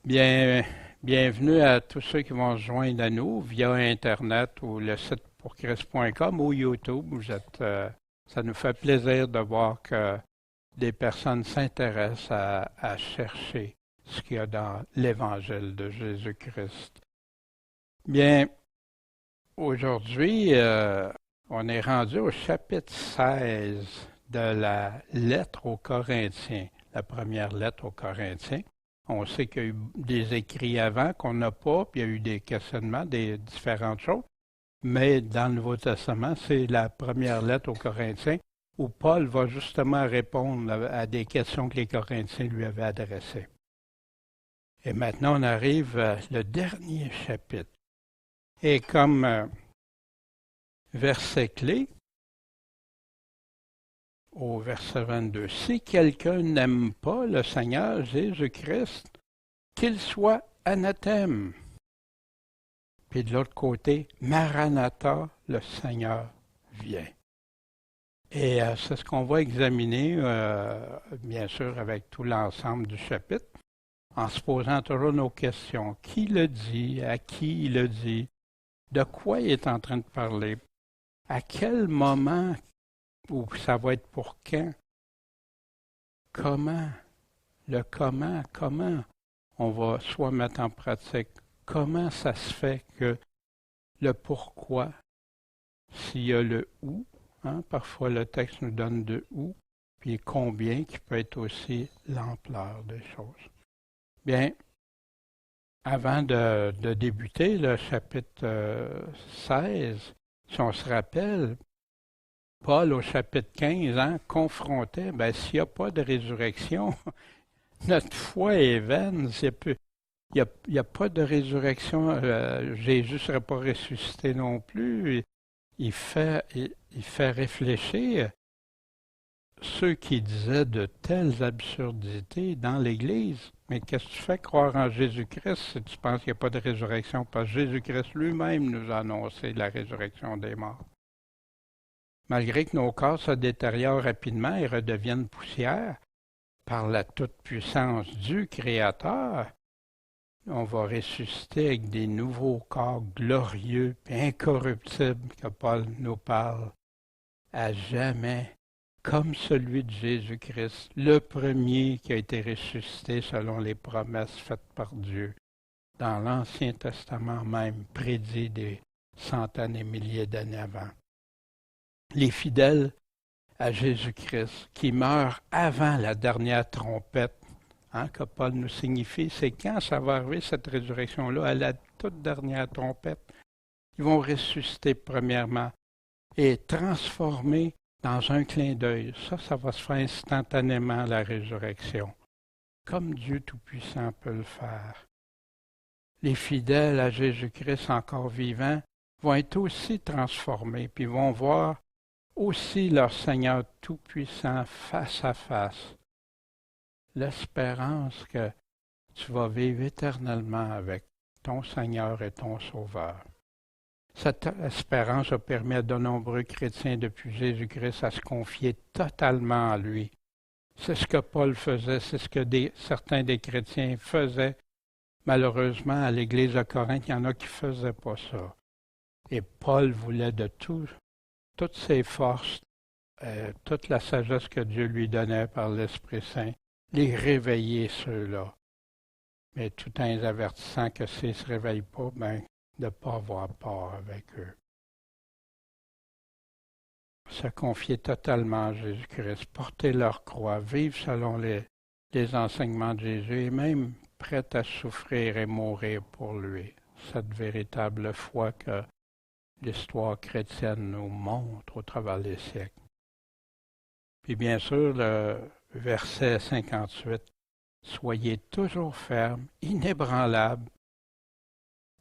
Bien, bienvenue à tous ceux qui vont se joindre à nous via Internet ou le site pourchrist.com ou YouTube. Ça nous fait plaisir de voir que des personnes s'intéressent à chercher ce qu'il y a dans l'Évangile de Jésus-Christ. Bien, aujourd'hui, on est rendu au chapitre 16 de la lettre aux Corinthiens, la première lettre aux Corinthiens. On sait qu'il y a eu des écrits avant qu'on n'a pas, puis il y a eu des questionnements, des différentes choses. Mais dans le Nouveau Testament, c'est la première lettre aux Corinthiens où Paul va justement répondre à des questions que les Corinthiens lui avaient adressées. Et maintenant, on arrive à le dernier chapitre. Et comme verset clé, au verset 22, si quelqu'un n'aime pas le Seigneur Jésus-Christ, qu'il soit anathème. Puis de l'autre côté, Maranatha, le Seigneur vient. Et c'est ce qu'on va examiner, bien sûr, avec tout l'ensemble du chapitre, en se posant toujours nos questions. Qui le dit? À qui il le dit? De quoi il est en train de parler? À quel moment? Ou ça va être pour quand? Comment? Le comment on va soit mettre en pratique? Comment ça se fait que le pourquoi, s'il y a le où, parfois le texte nous donne de où, puis combien, qui peut être aussi l'ampleur des choses. Bien, avant de débuter le chapitre 16, si on se rappelle, Paul, au chapitre 15, confrontait, s'il n'y a pas de résurrection, notre foi est vaine. Il n'y a pas de résurrection. Jésus ne serait pas ressuscité non plus. Il fait réfléchir ceux qui disaient de telles absurdités dans l'Église. Mais qu'est-ce que tu fais croire en Jésus-Christ si tu penses qu'il n'y a pas de résurrection? Parce que Jésus-Christ lui-même nous a annoncé la résurrection des morts. Malgré que nos corps se détériorent rapidement et redeviennent poussière, par la toute-puissance du Créateur, on va ressusciter avec des nouveaux corps glorieux et incorruptibles que Paul nous parle à jamais, comme celui de Jésus-Christ, le premier qui a été ressuscité selon les promesses faites par Dieu, dans l'Ancien Testament même, prédit des centaines et milliers d'années avant. Les fidèles à Jésus-Christ qui meurent avant la dernière trompette, que Paul nous signifie, c'est quand ça va arriver cette résurrection-là, à la toute dernière trompette. Ils vont ressusciter premièrement et transformer dans un clin d'œil. Ça va se faire instantanément, la résurrection, comme Dieu Tout-Puissant peut le faire. Les fidèles à Jésus-Christ encore vivants vont être aussi transformés, puis vont voir aussi leur Seigneur Tout-Puissant face à face. L'espérance que tu vas vivre éternellement avec ton Seigneur et ton Sauveur. Cette espérance a permis à de nombreux chrétiens depuis Jésus-Christ à se confier totalement à lui. C'est ce que Paul faisait, c'est ce que certains des chrétiens faisaient. Malheureusement, à l'Église de Corinthe, il y en a qui ne faisaient pas ça. Et Paul voulait de toutes ses forces, toute la sagesse que Dieu lui donnait par l'Esprit Saint, les réveiller ceux-là. Mais tout en les avertissant que s'ils ne se réveillent pas, de ne pas avoir peur avec eux. Se confier totalement à Jésus-Christ, porter leur croix, vivre selon les enseignements de Jésus et même prêt à souffrir et mourir pour lui. Cette véritable foi que l'histoire chrétienne nous montre au travers des siècles. Puis bien sûr, le verset 58, « Soyez toujours fermes, inébranlables,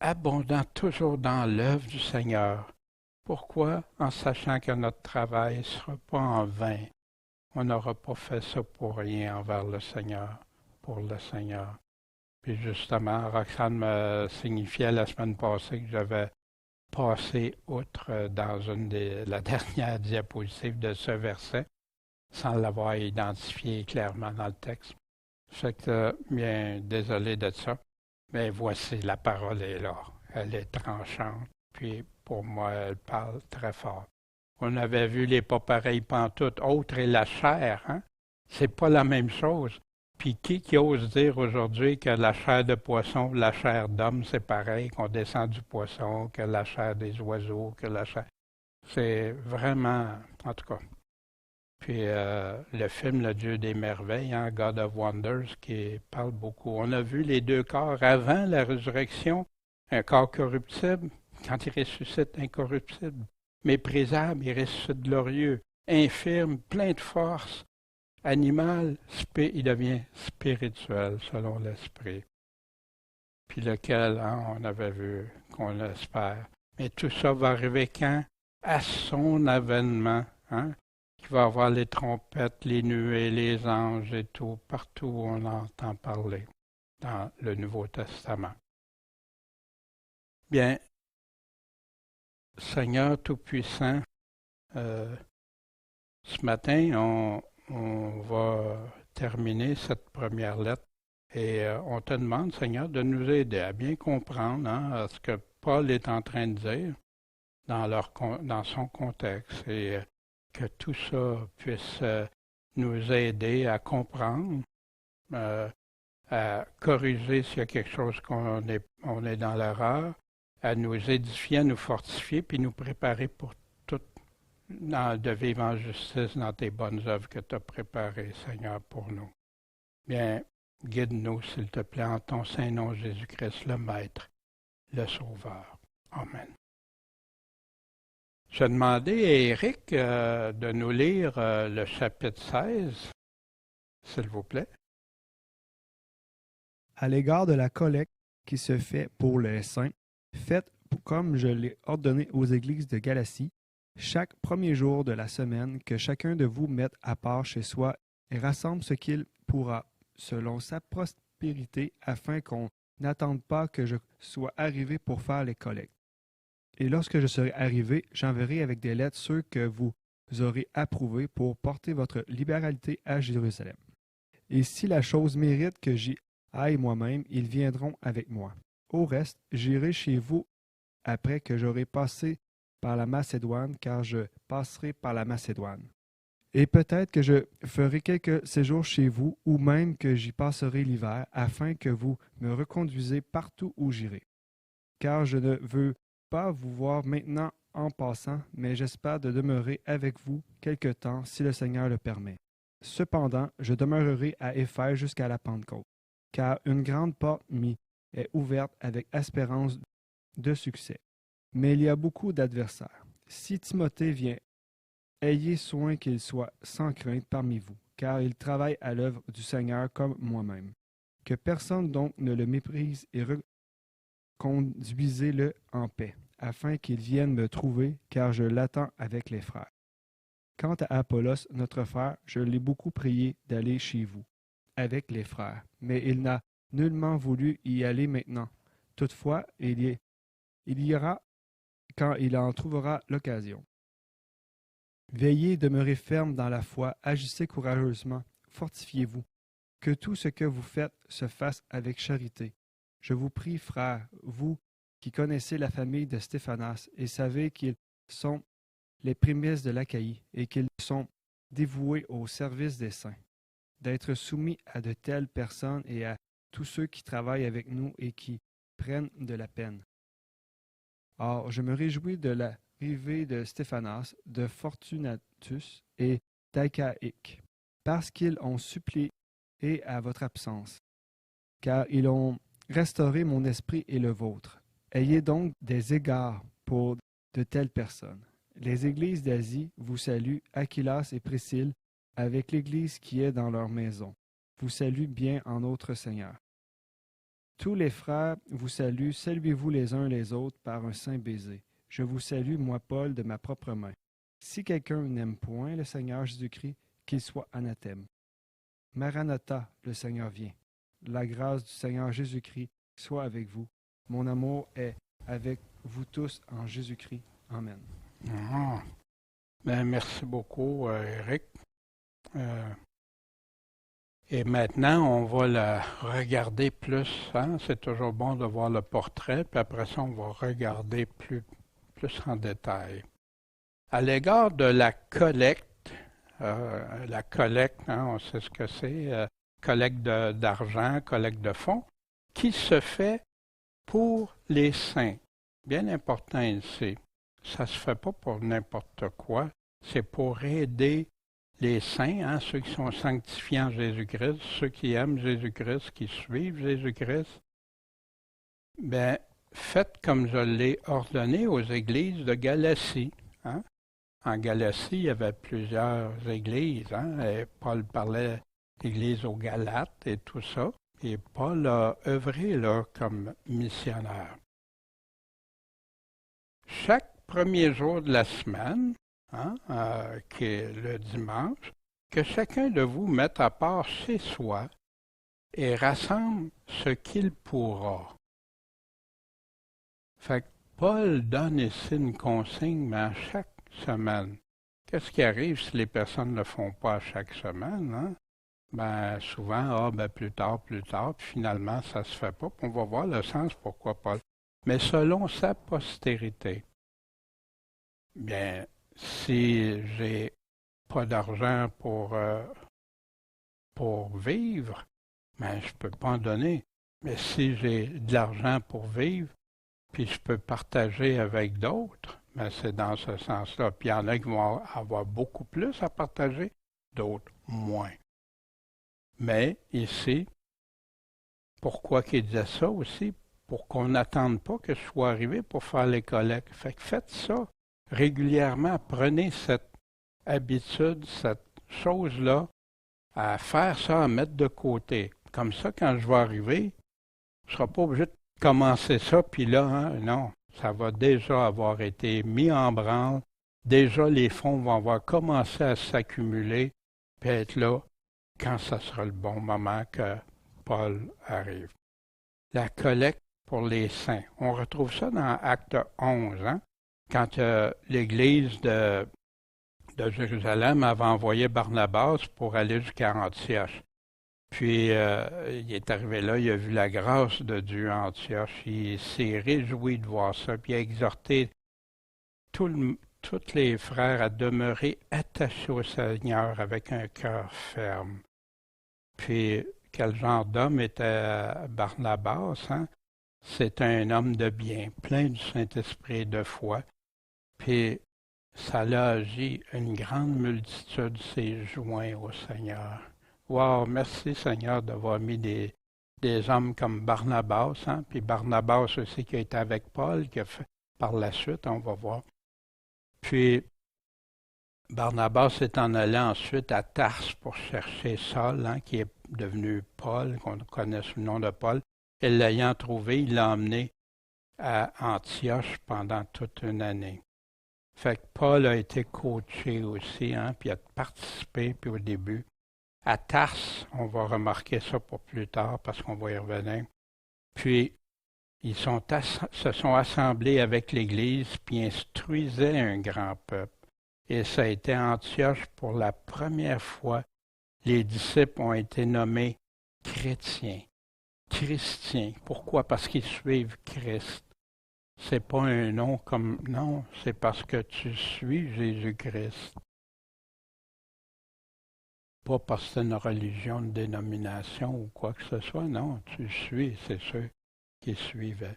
abondant toujours dans l'œuvre du Seigneur. » Pourquoi? En sachant que notre travail ne sera pas en vain. On n'aura pas fait ça pour rien envers le Seigneur, pour le Seigneur. Puis justement, Roxane me signifiait la semaine passée que j'avais passé outre dans la dernière diapositive de ce verset, sans l'avoir identifié clairement dans le texte. Fait que, bien, désolé de ça. Mais voici, la parole est là. Elle est tranchante. Puis pour moi, elle parle très fort. On avait vu les pas pareils pantoute. Autre est la chair, hein? C'est pas la même chose. Puis qui ose dire aujourd'hui que la chair de poisson, la chair d'homme, c'est pareil, qu'on descend du poisson, que la chair des oiseaux, que la chair. C'est vraiment, en tout cas. Puis le film Le Dieu des merveilles, hein, God of Wonders, qui parle beaucoup. On a vu les deux corps avant la résurrection, un corps corruptible, quand il ressuscite incorruptible, méprisable, il ressuscite glorieux, infirme, plein de force, animal, il devient spirituel selon l'esprit. Puis lequel, hein, on avait vu qu'on l'espère. Mais tout ça va arriver quand? À son avènement, hein? Qui va avoir les trompettes, les nuées, les anges et tout, partout où on entend parler dans le Nouveau Testament. Bien, Seigneur Tout-Puissant, ce matin, on va terminer cette première lettre et on te demande, Seigneur, de nous aider à bien comprendre hein, ce que Paul est en train de dire dans son contexte et que tout ça puisse nous aider à comprendre, à corriger s'il y a quelque chose on est dans l'erreur, à nous édifier, à nous fortifier, puis nous préparer pour tout, de vivre en justice dans tes bonnes œuvres que tu as préparées, Seigneur, pour nous. Bien, guide-nous, s'il te plaît, en ton saint nom, Jésus-Christ, le Maître, le Sauveur. Amen. Je demandais à Éric de nous lire le chapitre 16, s'il vous plaît. À l'égard de la collecte qui se fait pour les saints, faites comme je l'ai ordonné aux églises de Galatie, chaque premier jour de la semaine, que chacun de vous mette à part chez soi et rassemble ce qu'il pourra, selon sa prospérité, afin qu'on n'attende pas que je sois arrivé pour faire les collectes. Et lorsque je serai arrivé, j'enverrai avec des lettres ceux que vous aurez approuvés pour porter votre libéralité à Jérusalem. Et si la chose mérite que j'y aille moi-même, ils viendront avec moi. Au reste, j'irai chez vous après que j'aurai passé par la Macédoine, car je passerai par la Macédoine. Et peut-être que je ferai quelques séjours chez vous, ou même que j'y passerai l'hiver, afin que vous me reconduisez partout où j'irai. Car je ne veux pas vous voir maintenant en passant, mais j'espère de demeurer avec vous quelque temps, si le Seigneur le permet. Cependant, je demeurerai à Éphèse jusqu'à la Pentecôte, car une grande porte m'y est ouverte avec espérance de succès. Mais il y a beaucoup d'adversaires. Si Timothée vient, ayez soin qu'il soit sans crainte parmi vous, car il travaille à l'œuvre du Seigneur comme moi-même. Que personne donc ne le méprise et reconduisez-le en paix, afin qu'il vienne me trouver, car je l'attends avec les frères. Quant à Apollos, notre frère, je l'ai beaucoup prié d'aller chez vous, avec les frères, mais il n'a nullement voulu y aller maintenant. Toutefois, il ira quand il en trouvera l'occasion. Veillez, demeurez ferme dans la foi, agissez courageusement, fortifiez-vous. Que tout ce que vous faites se fasse avec charité. Je vous prie, frères, vous qui connaissez la famille de Stéphanas et savez qu'ils sont les prémices de l'Achaïe et qu'ils sont dévoués au service des saints, d'être soumis à de telles personnes et à tous ceux qui travaillent avec nous et qui prennent de la peine. Or, je me réjouis de l'arrivée de Stéphanas, de Fortunatus et d'Achaïque, parce qu'ils ont supplié à votre absence, car ils ont restauré mon esprit et le vôtre. Ayez donc des égards pour de telles personnes. Les églises d'Asie vous saluent, Aquilas et Priscille, avec l'église qui est dans leur maison. Vous saluent bien en notre Seigneur. Tous les frères vous saluent, saluez-vous les uns les autres par un saint baiser. Je vous salue, moi Paul, de ma propre main. Si quelqu'un n'aime point le Seigneur Jésus-Christ, qu'il soit anathème. Maranatha, le Seigneur vient. La grâce du Seigneur Jésus-Christ soit avec vous. Mon amour est avec vous tous en Jésus-Christ. Amen. Ah. Ben, merci beaucoup, Éric. Et maintenant, on va la regarder plus. Hein? C'est toujours bon de voir le portrait, puis après ça, on va regarder plus en détail. À l'égard de la collecte, hein, on sait ce que c'est, collecte d'argent, collecte de fonds, qui se fait pour les saints. Bien important ici. Ça ne se fait pas pour n'importe quoi. C'est pour aider les saints, hein, ceux qui sont sanctifiés en Jésus-Christ, ceux qui aiment Jésus-Christ, qui suivent Jésus-Christ. Bien, faites comme je l'ai ordonné aux églises de Galatie. Hein. En Galatie, il y avait plusieurs églises. Hein, et Paul parlait d'églises aux Galates et tout ça. Et Paul a œuvré là comme missionnaire. Chaque premier jour de la semaine, hein, qui est le dimanche, que chacun de vous mette à part chez soi et rassemble ce qu'il pourra. Fait que Paul donne ici une consigne, mais à chaque semaine. Qu'est-ce qui arrive si les personnes ne le font pas à chaque semaine? Hein? Ben, souvent, plus tard, puis finalement, ça ne se fait pas. Puis on va voir le sens pourquoi Paul. Mais selon sa postérité. Bien, si j'ai pas d'argent pour vivre, ben, je ne peux pas en donner. Mais si j'ai de l'argent pour vivre, puis je peux partager avec d'autres, ben c'est dans ce sens-là. Puis il y en a qui vont avoir beaucoup plus à partager, d'autres moins. Mais ici, pourquoi qu'il disait ça aussi? Pour qu'on n'attende pas que je sois arrivé pour faire les collectes. Fait que faites ça régulièrement. Prenez cette habitude, cette chose-là, à faire ça, à mettre de côté. Comme ça, quand je vais arriver, je ne serai pas obligé de commencer ça, puis là, hein, non, ça va déjà avoir été mis en branle. Déjà, les fonds vont avoir commencé à s'accumuler, puis être là quand ce sera le bon moment que Paul arrive. La collecte pour les saints. On retrouve ça dans Acte 11, hein, quand l'Église de Jérusalem avait envoyé Barnabas pour aller jusqu'à Antioche. Puis, il est arrivé là, il a vu la grâce de Dieu à Antioche, il s'est réjoui de voir ça, puis il a exhorté tous les frères à demeurer attachés au Seigneur avec un cœur ferme. Puis, quel genre d'homme était Barnabas, hein? C'est un homme de bien, plein du Saint-Esprit et de foi. Puis, ça l'a agi, une grande multitude s'est joint au Seigneur. Wow, merci Seigneur d'avoir mis des hommes comme Barnabas, hein? Puis Barnabas aussi qui a été avec Paul, qui a fait par la suite, on va voir. Puis Barnabas est en allé ensuite à Tarse pour chercher Saul, hein, qui est devenu Paul, qu'on connaît sous le nom de Paul. Et l'ayant trouvé, il l'a emmené à Antioche pendant toute une année. Fait que Paul a été coaché aussi, hein, puis a participé, puis au début. À Tarse, on va remarquer ça pour plus tard parce qu'on va y revenir. Puis, ils se sont assemblés avec l'Église puis instruisaient un grand peuple. Et ça a été à Antioche pour la première fois. Les disciples ont été nommés chrétiens, christiens. Pourquoi? Parce qu'ils suivent Christ. C'est pas un nom comme... Non, c'est parce que tu suis Jésus-Christ. Pas parce que c'est une religion, une dénomination ou quoi que ce soit. Non, tu suis, c'est ceux qui suivaient.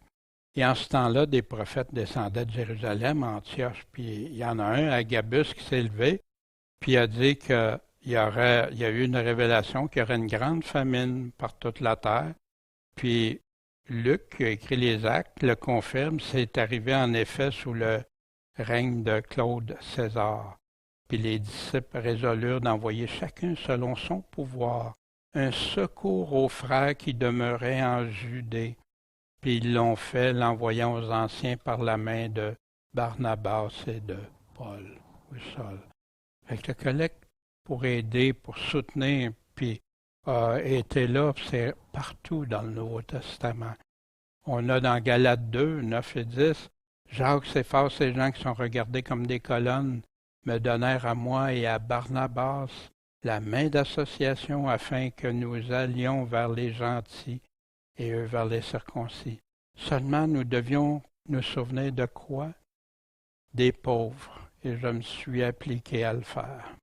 Et en ce temps-là, des prophètes descendaient de Jérusalem, Antioche, puis il y en a un, Agabus, qui s'est levé, puis a dit qu'il y a eu une révélation qu'il y aurait une grande famine par toute la terre. Puis Luc, qui a écrit les Actes, le confirme, c'est arrivé en effet sous le règne de Claude César. Puis les disciples résolurent d'envoyer chacun selon son pouvoir un secours aux frères qui demeuraient en Judée. Puis ils l'ont fait, l'envoyant aux anciens par la main de Barnabas et de Paul ou Saul. Fait que le collecte pour aider, pour soutenir, puis était là, c'est partout dans le Nouveau Testament. On a dans Galates 2, 9 et 10, Jacques, Céphas, ces gens qui sont regardés comme des colonnes, me donnèrent à moi et à Barnabas la main d'association afin que nous allions vers les gentils et eux vers les circoncis. Seulement nous devions nous souvenir de quoi? Des pauvres, et je me suis appliqué à le faire.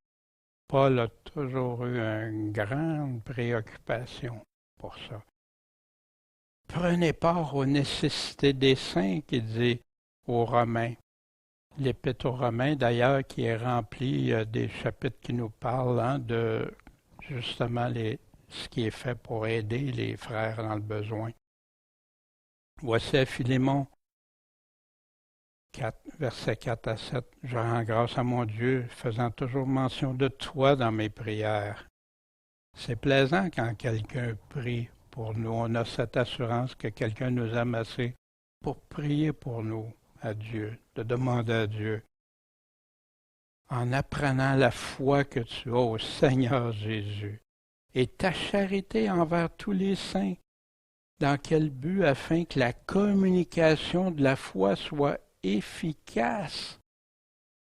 Paul a toujours eu une grande préoccupation pour ça. Prenez part aux nécessités des saints, qu'il dit aux Romains. L'Épître aux Romains, d'ailleurs, qui est rempli des chapitres qui nous parlent de justement ce qui est fait pour aider les frères dans le besoin. Voici à Philémon 4, versets 4 à 7. Je rends grâce à mon Dieu, faisant toujours mention de toi dans mes prières. C'est plaisant quand quelqu'un prie pour nous. On a cette assurance que quelqu'un nous aime assez pour prier pour nous à Dieu, de demander à Dieu. En apprenant la foi que tu as au Seigneur Jésus et ta charité envers tous les saints, dans quel but afin que la communication de la foi soit efficace,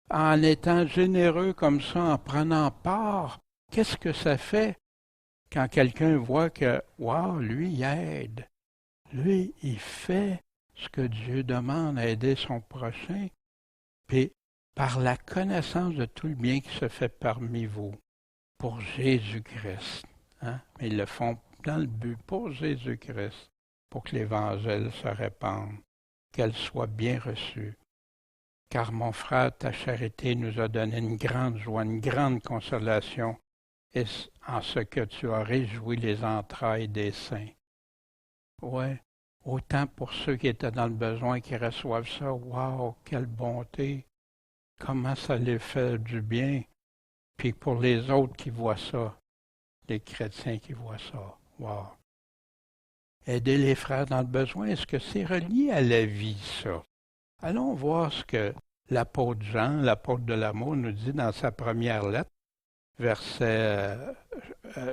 en étant généreux comme ça, en prenant part. Qu'est-ce que ça fait quand quelqu'un voit que, wow, lui, il aide, lui, il fait ce que Dieu demande à aider son prochain, puis par la connaissance de tout le bien qui se fait parmi vous, pour Jésus-Christ. Hein? Mais ils le font dans le but pour Jésus-Christ, pour que l'Évangile se répande, qu'elle soit bien reçue. Car mon frère, ta charité nous a donné une grande joie, une grande consolation, et en ce que tu as réjoui les entrailles des saints. Ouais, autant pour ceux qui étaient dans le besoin, qui reçoivent ça, wow, quelle bonté, comment ça les fait du bien. Puis pour les autres qui voient ça, les chrétiens qui voient ça, wow. Aider les frères dans le besoin, est-ce que c'est relié à la vie, ça? Allons voir ce que l'apôtre Jean, l'apôtre de l'amour, nous dit dans sa première lettre,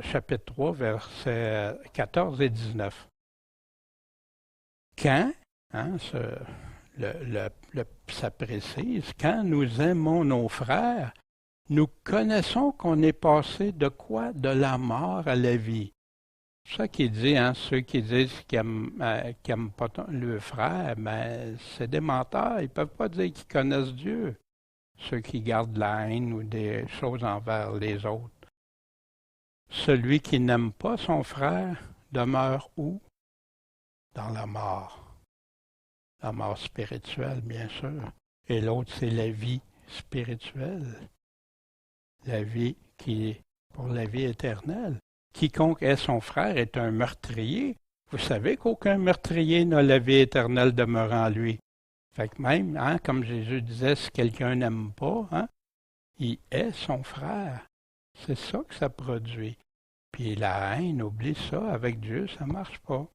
chapitre 3, versets 14 et 19. Quand, hein, ça précise, quand nous aimons nos frères, nous connaissons qu'on est passé de quoi? De la mort à la vie. C'est ça qu'il dit, hein, ceux qui disent qu'ils n'aiment pas le frère, ben, c'est des menteurs, ils ne peuvent pas dire qu'ils connaissent Dieu. Ceux qui gardent la haine ou des choses envers les autres. Celui qui n'aime pas son frère demeure où? Dans la mort. La mort spirituelle, bien sûr. Et l'autre, c'est la vie spirituelle. La vie qui est pour la vie éternelle. Quiconque est son frère est un meurtrier. Vous savez qu'aucun meurtrier n'a la vie éternelle demeurant en lui. Fait que même, hein, comme Jésus disait, si quelqu'un n'aime pas, hein, il est son frère. C'est ça que ça produit. Puis la haine, oublie ça, avec Dieu, ça ne marche pas.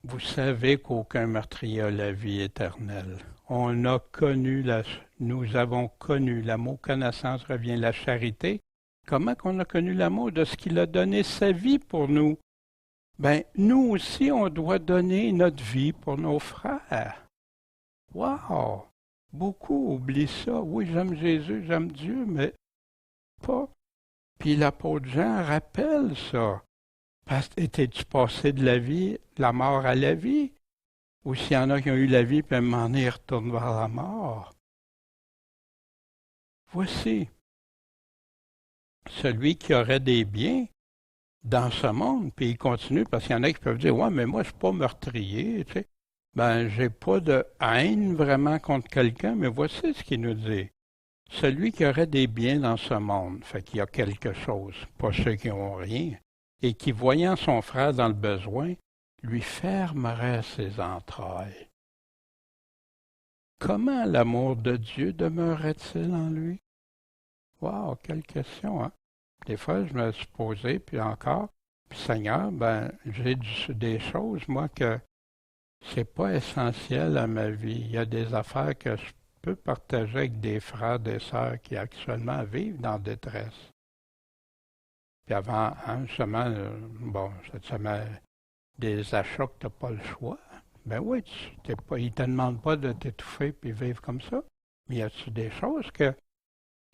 Vous savez qu'aucun meurtrier a la vie éternelle. Nous avons connu, le mot connaissance revient la charité. Comment qu'on a connu l'amour? De ce qu'il a donné sa vie pour nous. Ben, nous aussi, on doit donner notre vie pour nos frères. Wow! Beaucoup oublient ça. Oui, j'aime Jésus, j'aime Dieu, mais pas. Puis l'apôtre Jean rappelle ça. Parce que étais-tu passé de la mort à la vie? Ou s'il y en a qui ont eu la vie, puis à un moment donné, ils retournent vers la mort. Voici celui qui aurait des biens dans ce monde, puis il continue, parce qu'il y en a qui peuvent dire, « Ouais, mais moi, je ne suis pas meurtrier, tu sais. » Ben, j'ai pas de haine vraiment contre quelqu'un, mais voici ce qu'il nous dit. Celui qui aurait des biens dans ce monde, fait qu'il y a quelque chose, pas ceux qui n'ont rien, et qui, voyant son frère dans le besoin, lui fermerait ses entrailles. Comment l'amour de Dieu demeurerait-il en lui? Wow, quelle question, hein? Des fois, je me suis posé, puis encore, puis Seigneur, ben, j'ai des choses, moi, que c'est pas essentiel à ma vie. Il y a des affaires que je peux partager avec des frères, des sœurs qui actuellement vivent dans la détresse. Puis avant, hein, justement, cette semaine, des achats que tu n'as pas le choix. Ben oui, ils ne te demandent pas de t'étouffer puis vivre comme ça. Mais y a-tu des choses que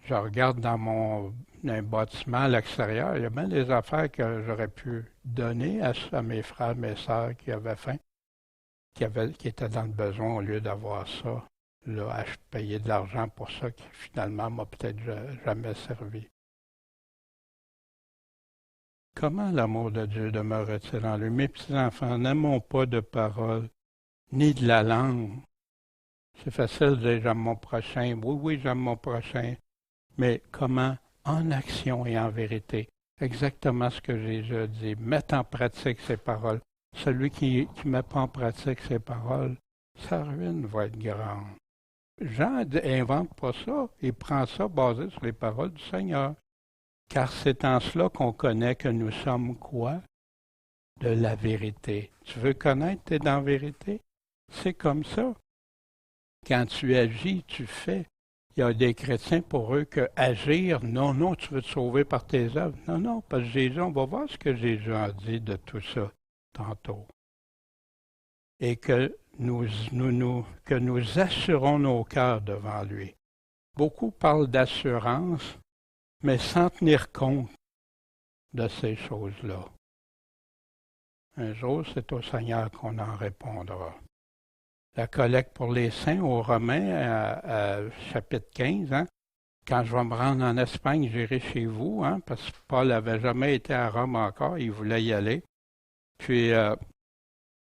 Je regarde dans un bâtiment à l'extérieur, il y a bien des affaires que j'aurais pu donner à mes frères, mes sœurs qui avaient faim, qui étaient dans le besoin au lieu d'avoir ça, là, à payer de l'argent pour ça qui finalement m'a peut-être jamais servi. Comment l'amour de Dieu demeure-t-il en lui? Mes petits-enfants, n'aimons pas de parole, ni de la langue. C'est facile de dire j'aime mon prochain. Oui, oui, j'aime mon prochain. Mais comment? En action et en vérité. Exactement ce que Jésus a dit. Mettre en pratique ses paroles. Celui qui ne met pas en pratique ses paroles, sa ruine va être grande. Jean n'invente pas ça. Il prend ça basé sur les paroles du Seigneur. Car c'est en cela qu'on connaît que nous sommes quoi? De la vérité. Tu veux connaître, tu es dans la vérité? C'est comme ça. Quand tu agis, tu fais. Il y a des chrétiens pour eux que agir, non, non, tu veux te sauver par tes œuvres. Non, non, parce que Jésus, on va voir ce que Jésus a dit de tout ça tantôt. Et que nous assurons nos cœurs devant lui. Beaucoup parlent d'assurance, mais sans tenir compte de ces choses-là. Un jour, c'est au Seigneur qu'on en répondra. La collecte pour les saints aux Romains, chapitre 15, hein? Quand je vais me rendre en Espagne, j'irai chez vous, hein, parce que Paul n'avait jamais été à Rome encore, il voulait y aller. Puis,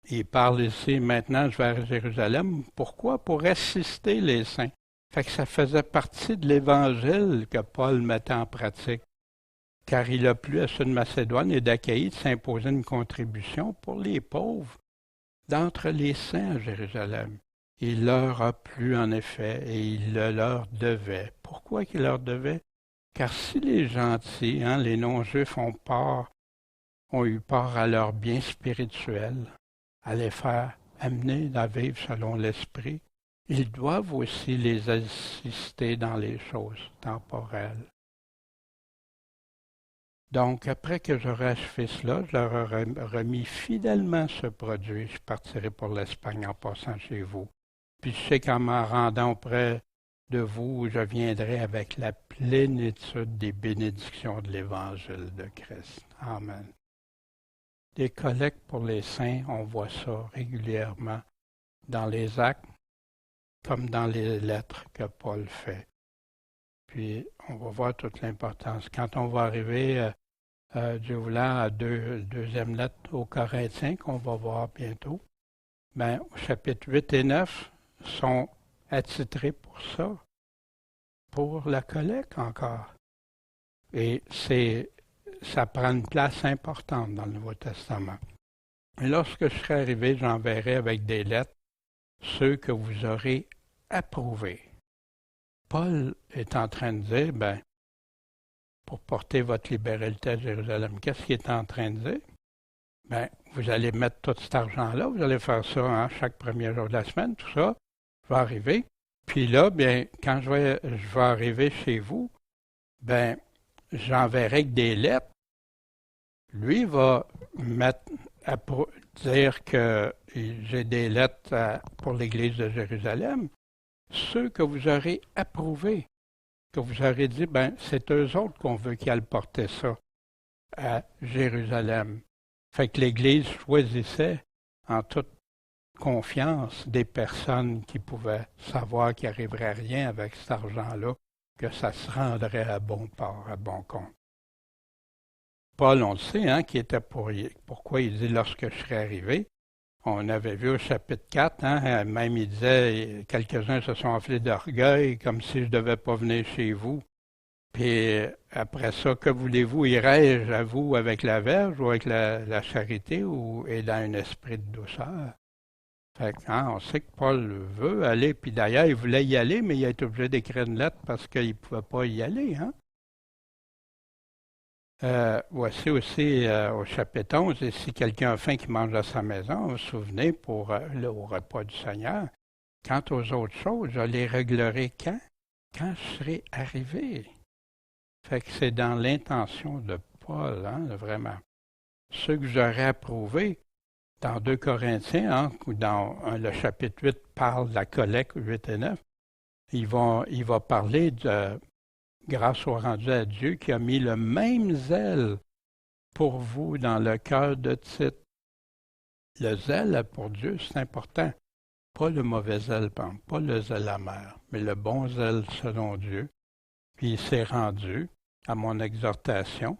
il parle ici, maintenant je vais à Jérusalem. Pourquoi? Pour assister les saints. Fait que ça faisait partie de l'Évangile que Paul mettait en pratique. Car il a plu à ceux de Macédoine et d'Achaïe de s'imposer une contribution pour les pauvres d'entre les saints à Jérusalem. Il leur a plu en effet, et il le leur devait. Pourquoi qu'il leur devait? Car si les gentils, hein, les non-juifs ont eu part à leur bien spirituel, à les faire amener à vivre selon l'Esprit, ils doivent aussi les assister dans les choses temporelles. Donc, après que j'aurai achevé cela, je leur aurai remis fidèlement ce produit. Je partirai pour l'Espagne en passant chez vous. Puis je sais qu'en m'en rendant auprès de vous, je viendrai avec la plénitude des bénédictions de l'Évangile de Christ. Amen. Des collectes pour les saints, on voit ça régulièrement dans les actes comme dans les lettres que Paul fait. Puis, on va voir toute l'importance. Quand on va arriver, Dieu voulant, à deuxième lettre aux Corinthiens, qu'on va voir bientôt, bien, au chapitre 8 et 9 sont attitrés pour ça, pour la collecte encore. Et ça prend une place importante dans le Nouveau Testament. Et lorsque je serai arrivé, j'enverrai avec des lettres ceux que vous aurez approuvés. Paul est en train de dire, ben, pour porter votre libéralité à Jérusalem, qu'est-ce qu'il est en train de dire? Ben, vous allez mettre tout cet argent-là, vous allez faire ça hein, chaque premier jour de la semaine, tout ça va arriver. Puis là, bien, quand je vais arriver chez vous, ben, j'enverrai que des lettres. Lui va dire que j'ai des lettres pour l'Église de Jérusalem. Ceux que vous aurez approuvés, que vous aurez dit, ben, c'est eux autres qu'on veut qu'ils aillent porter ça à Jérusalem. Fait que l'Église choisissait en toute confiance des personnes qui pouvaient savoir qu'il n'arriverait rien avec cet argent-là, que ça se rendrait à bon port, à bon compte. Paul, on le sait, hein, qui était pourquoi il dit lorsque je serai arrivé. On avait vu au chapitre 4, hein, même il disait, quelques-uns se sont enflés d'orgueil, comme si je ne devais pas venir chez vous. Puis après ça, que voulez-vous, irai-je à vous avec la verge ou avec la charité et dans un esprit de douceur? Fait que, hein, on sait que Paul veut aller, puis d'ailleurs, il voulait y aller, mais il a été obligé d'écrire une lettre parce qu'il ne pouvait pas y aller. Hein? Voici aussi au chapitre 11, et si quelqu'un a faim qui mange à sa maison, vous vous souvenez, pour le repas du Seigneur. Quant aux autres choses, je les réglerai quand? Quand je serai arrivé. Fait que c'est dans l'intention de Paul, hein, vraiment. Ceux que j'aurais approuvés, dans 2 Corinthiens, hein, ou dans le chapitre 8 parle de la collecte, 8 et 9, il va parler grâce soit rendue à Dieu qui a mis le même zèle pour vous dans le cœur de Tite. Le zèle pour Dieu, c'est important. Pas le mauvais zèle, pas le zèle amer, mais le bon zèle selon Dieu. Puis il s'est rendu à mon exhortation.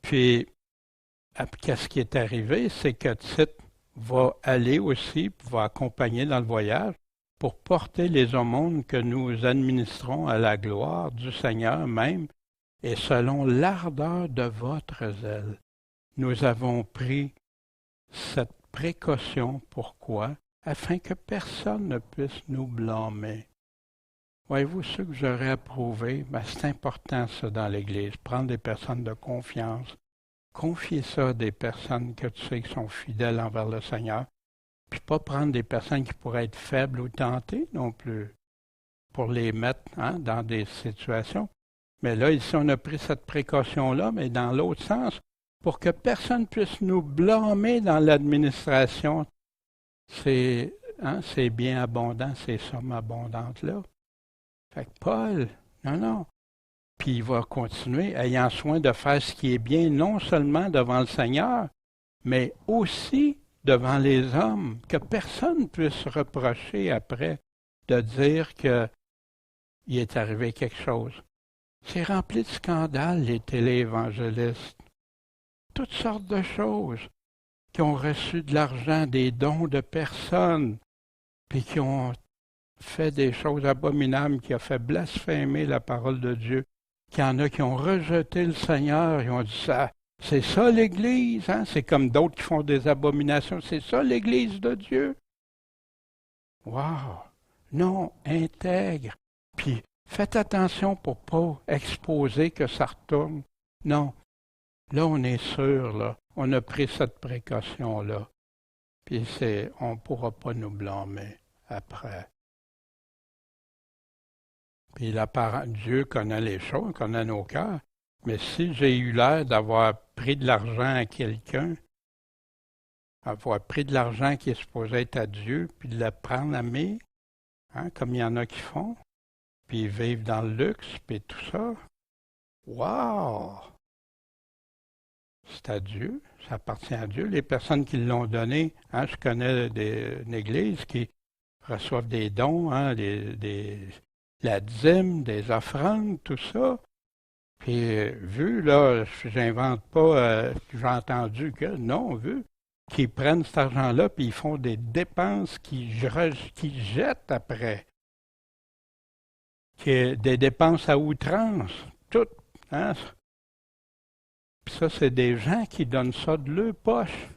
Puis, qu'est-ce qui est arrivé, c'est que Tite va aller aussi, va accompagner dans le voyage pour porter les aumônes que nous administrons à la gloire du Seigneur même, et selon l'ardeur de votre zèle. Nous avons pris cette précaution. Pourquoi? Afin que personne ne puisse nous blâmer. Voyez-vous, ce que j'aurais approuvé, c'est important ça dans l'Église, prendre des personnes de confiance, confier ça à des personnes que tu sais qui sont fidèles envers le Seigneur, puis pas prendre des personnes qui pourraient être faibles ou tentées non plus, pour les mettre dans des situations. Mais là, ici, on a pris cette précaution-là, mais dans l'autre sens, pour que personne ne puisse nous blâmer dans l'administration. C'est bien abondant, ces sommes abondantes-là. Fait que Paul, non. Puis il va continuer, ayant soin de faire ce qui est bien, non seulement devant le Seigneur, mais aussi devant les hommes, que personne ne puisse reprocher après de dire qu'il est arrivé quelque chose. C'est rempli de scandales, les téléévangélistes. Toutes sortes de choses qui ont reçu de l'argent, des dons de personnes, puis qui ont fait des choses abominables, qui ont fait blasphémer la parole de Dieu, qu'il y en a qui ont rejeté le Seigneur, ils ont dit ça, c'est ça l'Église, c'est comme d'autres qui font des abominations, c'est ça l'Église de Dieu. Wow! Non, intègre. Puis faites attention pour ne pas exposer que ça retourne. Non. Là, on est sûr, là. On a pris cette précaution-là. Puis on ne pourra pas nous blâmer après. Puis Dieu connaît les choses, connaît nos cœurs. Mais si j'ai eu l'air d'avoir pris de l'argent à quelqu'un, avoir pris de l'argent qui est supposé être à Dieu, puis de le prendre à moi, comme il y en a qui font, puis vivre dans le luxe, puis tout ça, wow! C'est à Dieu, ça appartient à Dieu. Les personnes qui l'ont donné, je connais une église qui reçoivent des dons, la dîme, des offrandes, tout ça. Puis vu, là, j'invente pas, j'ai entendu que, non, vu, qu'ils prennent cet argent-là, puis ils font des dépenses qu'ils jettent après. Des dépenses à outrance, toutes, Puis ça, c'est des gens qui donnent ça de leur poche,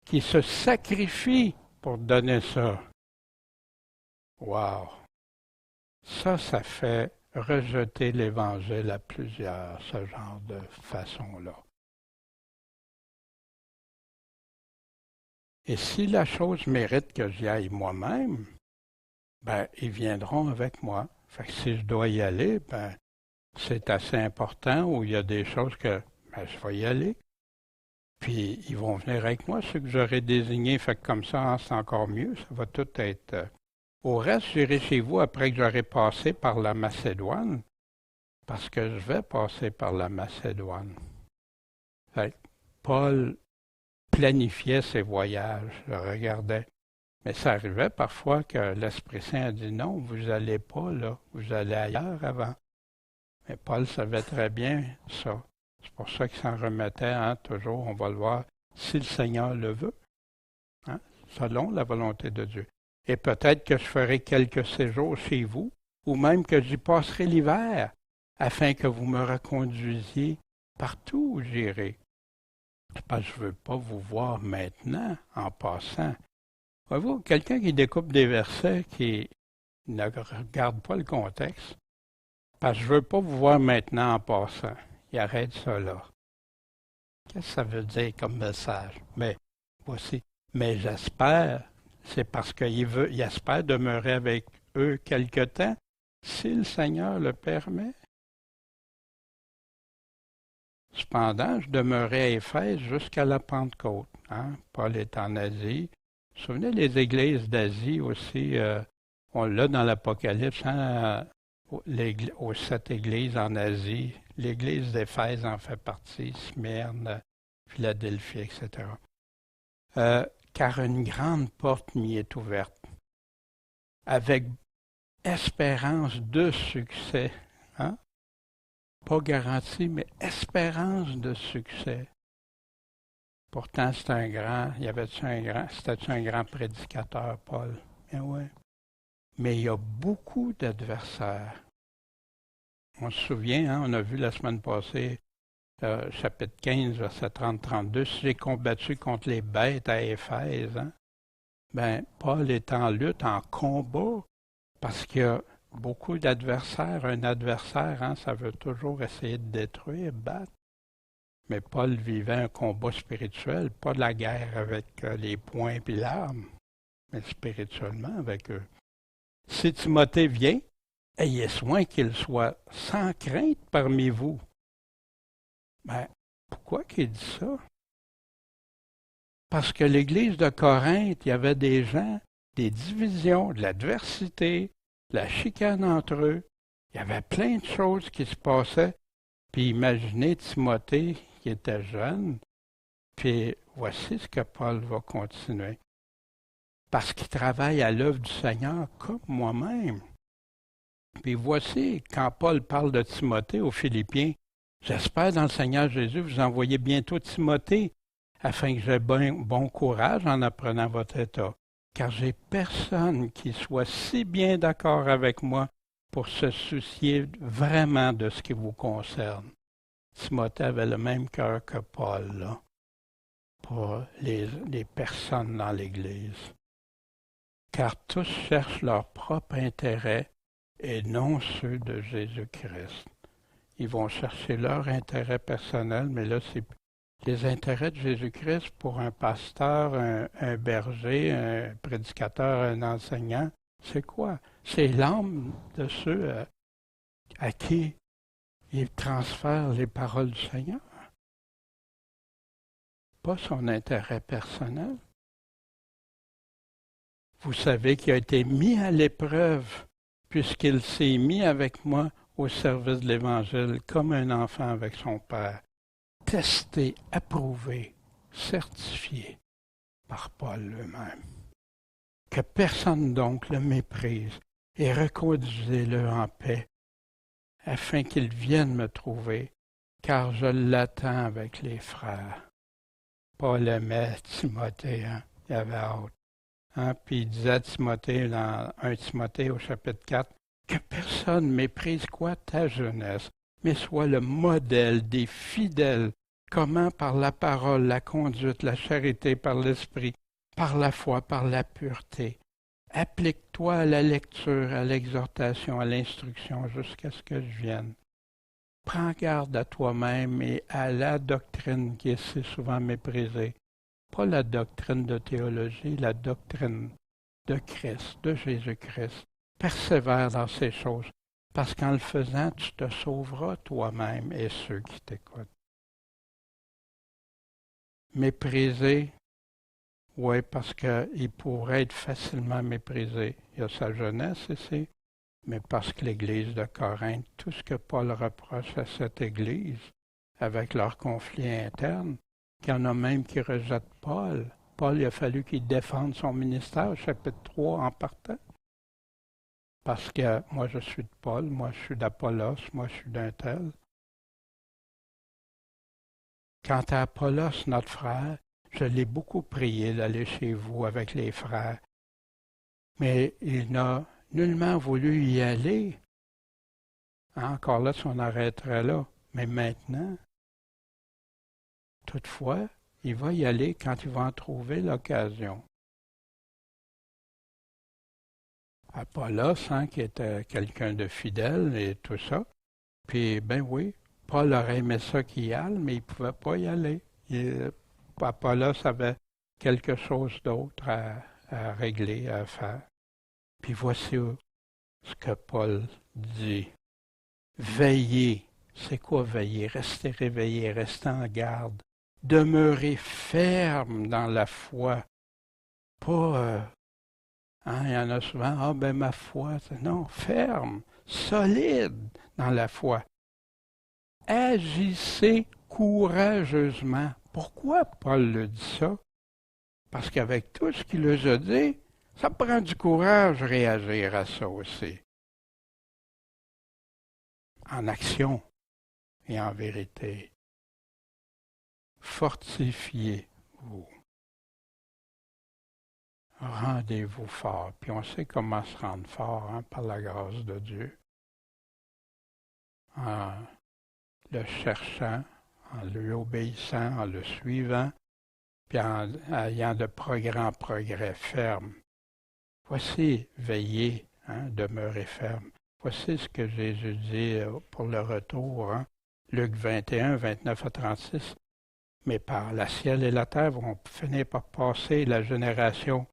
qui se sacrifient pour donner ça. Wow! Ça fait rejeter l'Évangile à plusieurs, ce genre de façon-là. Et si la chose mérite que j'y aille moi-même, ils viendront avec moi. Fait que si je dois y aller, c'est assez important, ou il y a des choses que je vais y aller. Puis ils vont venir avec moi, ceux que j'aurai désignés. Fait que comme ça, c'est encore mieux. Ça va tout être. Au reste, j'irai chez vous après que j'aurai passé par la Macédoine, parce que je vais passer par la Macédoine. Fait que Paul planifiait ses voyages, je regardais. Mais ça arrivait parfois que l'Esprit Saint a dit non, vous n'allez pas là, vous allez ailleurs avant. Mais Paul savait très bien ça. C'est pour ça qu'il s'en remettait toujours, on va le voir, si le Seigneur le veut, selon la volonté de Dieu. Et peut-être que je ferai quelques séjours chez vous, ou même que j'y passerai l'hiver, afin que vous me reconduisiez partout où j'irai. Parce que je ne veux pas vous voir maintenant, en passant. Voyez-vous, quelqu'un qui découpe des versets, qui ne regarde pas le contexte, parce que je ne veux pas vous voir maintenant en passant. Il arrête ça là. Qu'est-ce que ça veut dire comme message? Mais voici. Mais j'espère, c'est parce qu'il espère demeurer avec eux quelque temps, si le Seigneur le permet. Cependant, je demeurai à Éphèse jusqu'à la Pentecôte. Paul est en Asie. Vous vous souvenez, les églises d'Asie aussi, on l'a dans l'Apocalypse, aux 7 églises en Asie. L'église d'Éphèse en fait partie, Smyrne, Philadelphie, etc. Car une grande porte m'y est ouverte, avec espérance de succès. Hein? Pas garantie, mais espérance de succès. Pourtant, c'était un grand prédicateur, Paul. Eh ouais. Mais il y a beaucoup d'adversaires. On se souvient, hein, on a vu la semaine passée, chapitre 15, verset 30-32, si j'ai combattu contre les bêtes à Éphèse, hein, ben, Paul est en lutte, en combat, parce qu'il y a beaucoup d'adversaires. Un adversaire, hein, ça veut toujours essayer de détruire, battre. Mais Paul vivait un combat spirituel, pas de la guerre avec les poings et l'arme, mais spirituellement avec eux. Si Timothée vient, ayez soin qu'il soit sans crainte parmi vous. Ben, pourquoi qu'il dit ça? Parce que l'Église de Corinthe, il y avait des gens, des divisions, de l'adversité, de la chicane entre eux. Il y avait plein de choses qui se passaient. Puis imaginez Timothée, qui était jeune, puis voici ce que Paul va continuer. Parce qu'il travaille à l'œuvre du Seigneur comme moi-même. Puis voici, quand Paul parle de Timothée aux Philippiens, j'espère dans le Seigneur Jésus, vous envoyez bientôt Timothée, afin que j'aie bon courage en apprenant votre état. Car j'ai personne qui soit si bien d'accord avec moi pour se soucier vraiment de ce qui vous concerne. Timothée avait le même cœur que Paul, là, pour les personnes dans l'Église. Car tous cherchent leur propre intérêt et non ceux de Jésus-Christ. Ils vont chercher leur intérêt personnel, mais là, c'est les intérêts de Jésus-Christ pour un pasteur, un berger, un prédicateur, un enseignant. C'est quoi? C'est l'âme de ceux à qui il transfère les paroles du Seigneur. Pas son intérêt personnel. Vous savez qu'il a été mis à l'épreuve puisqu'il s'est mis avec moi au service de l'Évangile comme un enfant avec son Père. Testé, approuvé, certifié par Paul lui-même. Que personne donc le méprise et reconduisez-le en paix, afin qu'il vienne me trouver, car je l'attends avec les frères. Paul aimait Timothée, hein? Il avait hâte. Hein? Puis il disait à Timothée, dans 1 Timothée au chapitre 4, que personne méprise quoi ta jeunesse, mais soit le modèle des fidèles. Comment? Par la parole, la conduite, la charité, par l'esprit, par la foi, par la pureté. Applique-toi à la lecture, à l'exhortation, à l'instruction, jusqu'à ce que je vienne. Prends garde à toi-même et à la doctrine qui est si souvent méprisée. Pas la doctrine de théologie, la doctrine de Christ, de Jésus-Christ. Persévère dans ces choses, parce qu'en le faisant, tu te sauveras toi-même et ceux qui t'écoutent. Méprisé, oui, parce qu'il pourrait être facilement méprisé. Il y a sa jeunesse ici, mais parce que l'Église de Corinthe, tout ce que Paul reproche à cette Église, avec leurs conflits internes, qu'il y en a même qui rejettent Paul. Paul, il a fallu qu'il défende son ministère, chapitre 3, en partant. Parce que moi, je suis de Paul, moi, je suis d'Apollos, moi, je suis d'un tel. Quant à Apollos, notre frère, je l'ai beaucoup prié d'aller chez vous avec les frères, mais il n'a nullement voulu y aller. Encore là, si on arrêterait là. Mais maintenant, toutefois, il va y aller quand il va en trouver l'occasion. Apollos, hein, qui était quelqu'un de fidèle et tout ça. Puis, ben oui, Paul aurait aimé ça qu'il y aille, mais il ne pouvait pas y aller. Apollos avait quelque chose d'autre à régler, à faire. Puis voici ce que Paul dit. Veillez. C'est quoi veiller? Restez réveillé, restez en garde. Demeurez ferme dans la foi. Pas, il y en a souvent, ma foi. Non, ferme. solide dans la foi. Agissez courageusement. Pourquoi Paul le dit ça? Parce qu'avec tout ce qu'il nous a dit, ça prend du courage de réagir à ça aussi. En action et en vérité. Fortifiez-vous. Rendez-vous fort. Puis on sait comment se rendre fort par la grâce de Dieu. En le cherchant, en lui obéissant, en le suivant, puis en ayant de progrès en progrès ferme. Voici, veillez, demeurez ferme. Voici ce que Jésus dit pour le retour. Luc 21, 29 à 36. Mais par la ciel et la terre vont finir par passer. La génération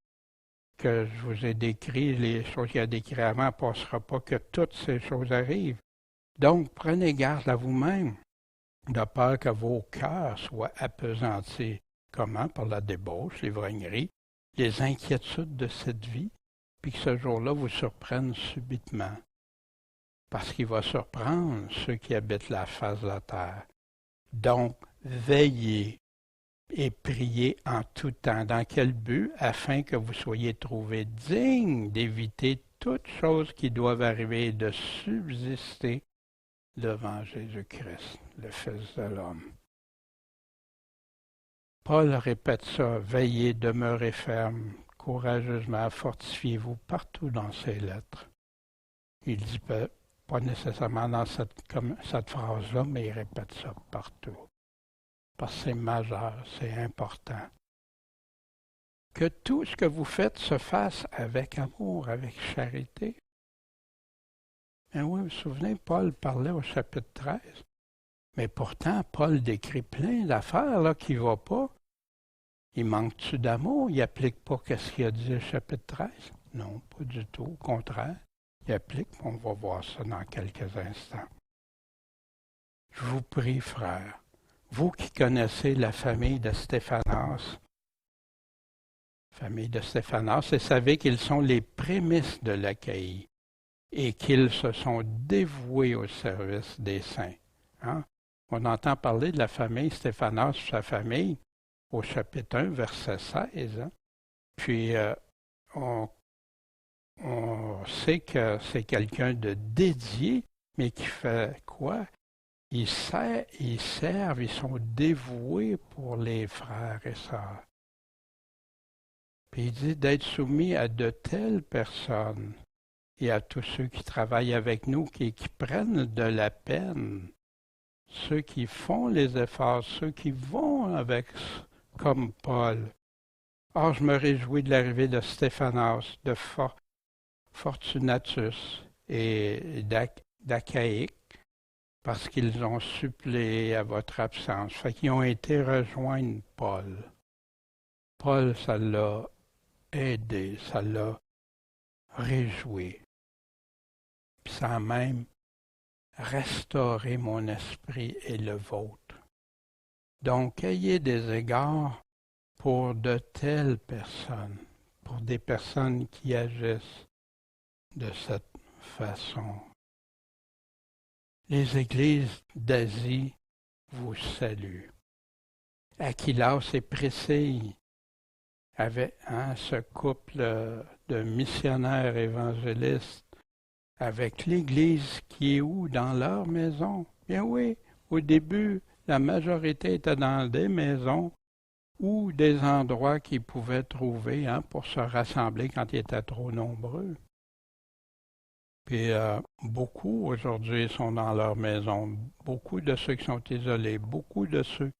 que je vous ai décrit, les choses qu'il a décrites avant, ne passera pas que toutes ces choses arrivent. Donc, prenez garde à vous-même, de peur que vos cœurs soient appesantis. Comment? Par la débauche, l'ivrognerie, les inquiétudes de cette vie, puis que ce jour-là vous surprenne subitement. Parce qu'il va surprendre ceux qui habitent la face de la terre. Donc, veillez et priez en tout temps. Dans quel but? Afin que vous soyez trouvés dignes d'éviter toutes choses qui doivent arriver et de subsister devant Jésus-Christ, le Fils de l'homme. Paul répète ça, veillez, demeurez ferme, courageusement, fortifiez-vous partout dans ses lettres. Il dit pas nécessairement dans cette phrase-là, mais il répète ça partout. Parce que c'est majeur, c'est important. Que tout ce que vous faites se fasse avec amour, avec charité. Et oui, vous vous souvenez, Paul parlait au chapitre 13. Mais pourtant, Paul décrit plein d'affaires là, qui ne vont pas. Il manque-tu d'amour? Il n'applique pas ce qu'il a dit au chapitre 13? Non, pas du tout. Au contraire, il applique. On va voir ça dans quelques instants. Je vous prie, frères, vous qui connaissez la famille de Stéphanas, et savez qu'ils sont les prémices de l'Achaïe et qu'ils se sont dévoués au service des saints. On entend parler de la famille Stéphanas, sa famille, au chapitre 1, verset 16. Puis, on sait que c'est quelqu'un de dédié, mais qui fait quoi? Ils servent, ils sont dévoués pour les frères et sœurs. Puis il dit d'être soumis à de telles personnes et à tous ceux qui travaillent avec nous, qui prennent de la peine, ceux qui font les efforts, ceux qui vont avec, comme Paul. Or, je me réjouis de l'arrivée de Stéphanas, de Fortunatus et d'Achaïque, parce qu'ils ont suppléé à votre absence. Fait qu'ils ont été rejoindre Paul. Paul, ça l'a aidé, ça l'a réjoui. Puis ça a même restauré mon esprit et le vôtre. Donc, ayez des égards pour de telles personnes, pour des personnes qui agissent de cette façon. Les églises d'Asie vous saluent. Aquilas et Priscille avaient ce couple de missionnaires évangélistes avec l'Église qui est où? Dans leur maison. Bien oui, au début, la majorité était dans des maisons ou des endroits qu'ils pouvaient trouver pour se rassembler quand ils étaient trop nombreux. Puis beaucoup aujourd'hui sont dans leur maison. Beaucoup de ceux qui sont isolés, beaucoup de ceux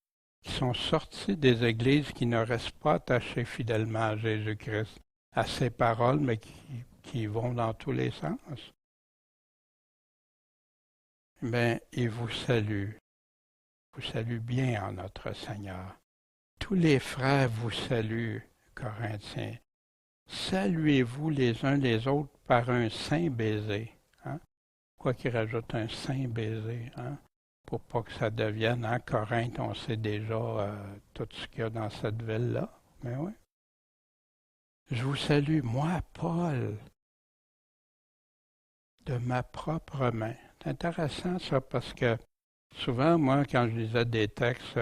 qui sont sortis des églises qui ne restent pas attachés fidèlement à Jésus-Christ, à ses paroles, mais qui vont dans tous les sens. Bien, ils vous saluent bien en notre Seigneur. Tous les frères vous saluent, Corinthiens. Saluez-vous les uns les autres par un saint baiser. Quoi qu'il rajoute un saint baiser, pour pas que ça devienne, Corinthe, on sait déjà tout ce qu'il y a dans cette ville-là. Mais oui. Je vous salue, moi, Paul, de ma propre main. C'est intéressant ça parce que souvent, moi, quand je lisais des textes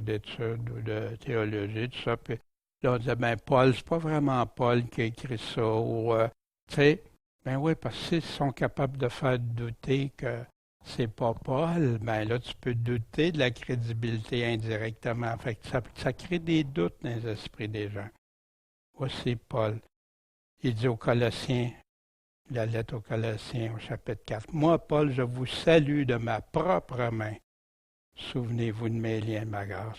d'études ou de théologie, tout ça, puis là, on disait, ben Paul, c'est pas vraiment Paul qui a écrit ça, ou, tu sais, ben oui, parce que s'ils sont capables de faire douter que c'est pas Paul, ben là, tu peux douter de la crédibilité indirectement. Fait que ça crée des doutes dans les esprits des gens. Voici Paul. Il dit aux Colossiens, la lettre aux Colossiens au chapitre 4. Moi, Paul, je vous salue de ma propre main. Souvenez-vous de mes liens de ma grâce.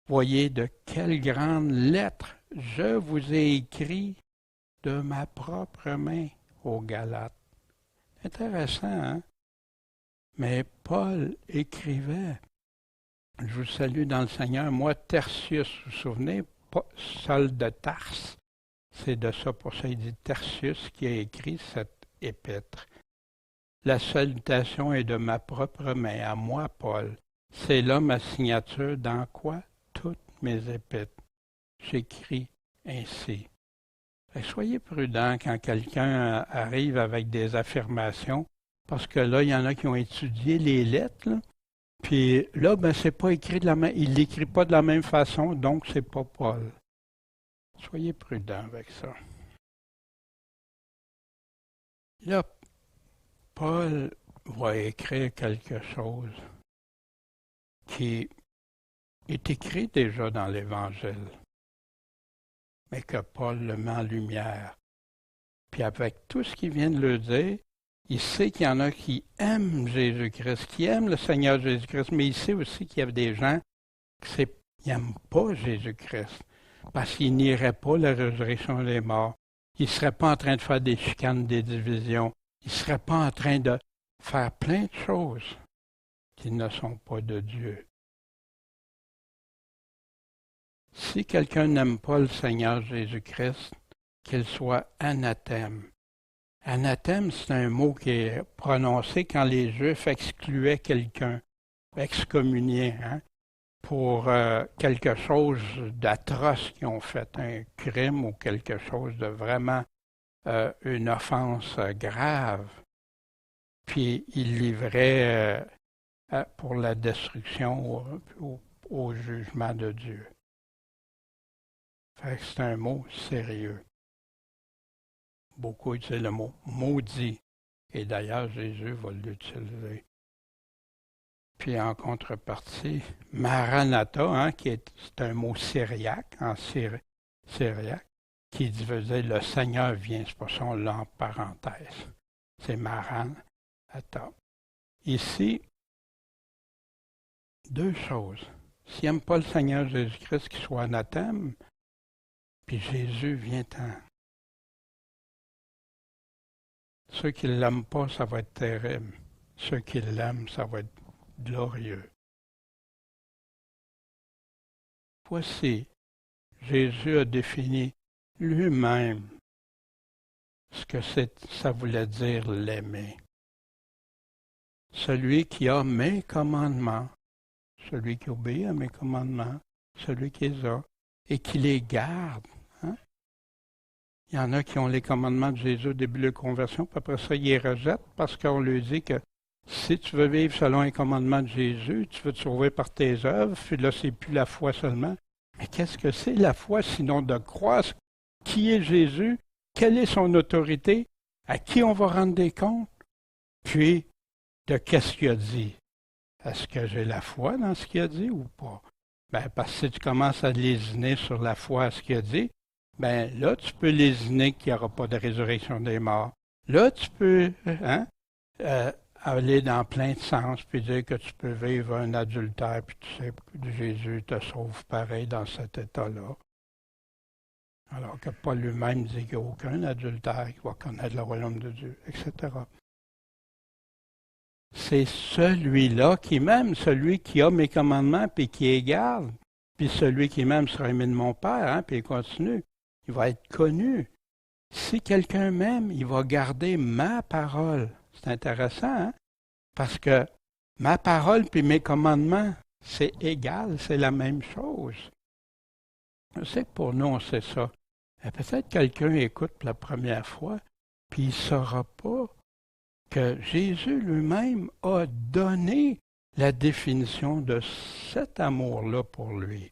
Voyez de quelle grande lettre je vous ai écrit de ma propre main aux Galates. Intéressant, hein? Mais Paul écrivait, je vous salue dans le Seigneur, moi, Tertius, vous vous souvenez, Saul de Tarse. C'est de ça, pour ça, il dit Tertius qui a écrit cette épître. La salutation est de ma propre main, à moi, Paul. C'est là ma signature dans quoi? Toutes mes épîtres. J'écris ainsi. Soyez prudents quand quelqu'un arrive avec des affirmations, parce que là, il y en a qui ont étudié les lettres, là, puis là, ben, c'est pas écrit de la même, il l'écrit pas de la même façon, donc c'est pas Paul. Soyez prudents avec ça. Là, Paul va écrire quelque chose qui est écrit déjà dans l'Évangile, mais que Paul le met en lumière. Puis avec tout ce qu'il vient de le dire, il sait qu'il y en a qui aiment Jésus-Christ, qui aiment le Seigneur Jésus-Christ, mais il sait aussi qu'il y a des gens qui n'aiment pas Jésus-Christ, parce qu'ils n'iraient pas la résurrection des morts. Ils ne seraient pas en train de faire des chicanes, des divisions. Ils ne seraient pas en train de faire plein de choses qui ne sont pas de Dieu. Si quelqu'un n'aime pas le Seigneur Jésus-Christ, qu'il soit anathème. Anathème, c'est un mot qui est prononcé quand les Juifs excluaient quelqu'un, excommuniaient, hein, pour quelque chose d'atroce qu'ils ont fait, un crime ou quelque chose de vraiment une offense grave. Puis ils livraient pour la destruction au jugement de Dieu. Fait que c'est un mot sérieux. Beaucoup utilisent le mot maudit. Et d'ailleurs, Jésus va l'utiliser. Puis en contrepartie, Maranatha, hein, c'est un mot syriaque, en syriaque, qui veut dire le Seigneur vient. C'est pour ça qu'on l'a en parenthèse. C'est Maranatha. Ici, deux choses. S'il n'aime pas le Seigneur Jésus-Christ, qu'il soit anathème, puis Jésus vient-en. Ceux qui ne l'aiment pas, ça va être terrible. Ceux qui l'aiment, ça va être glorieux. Voici, Jésus a défini lui-même ce que ça voulait dire l'aimer. Celui qui a mes commandements, celui qui obéit à mes commandements, celui qui les a et qui les garde. Hein? Il y en a qui ont les commandements de Jésus au début de la conversion, puis après ça, ils les rejettent parce qu'on lui dit que si tu veux vivre selon les commandements de Jésus, tu veux te sauver par tes œuvres, puis là, c'est plus la foi seulement. Mais qu'est-ce que c'est la foi sinon de croire qui est Jésus, quelle est son autorité, à qui on va rendre des comptes, puis de qu'est-ce qu'il a dit. Est-ce que j'ai la foi dans ce qu'il a dit ou pas? Ben, parce que si tu commences à lésiner sur la foi à ce qu'il a dit, ben là, tu peux lésiner qu'il n'y aura pas de résurrection des morts. Là, tu peux aller dans plein de sens puis dire que tu peux vivre un adultère puis tu sais que Jésus te sauve pareil dans cet état-là. Alors que Paul lui-même dit qu'il n'y a aucun adultère qui va connaître le royaume de Dieu, etc. C'est celui-là qui m'aime, celui qui a mes commandements puis qui les garde. Puis celui qui m'aime sera aimé de mon Père, hein, puis il continue. Il va être connu. Si quelqu'un m'aime, il va garder ma parole. C'est intéressant, hein? Parce que ma parole puis mes commandements, c'est égal, c'est la même chose. Je sais que pour nous, on sait ça. Peut-être quelqu'un écoute pour la première fois, puis il ne saura pas que Jésus lui-même a donné la définition de cet amour-là pour lui.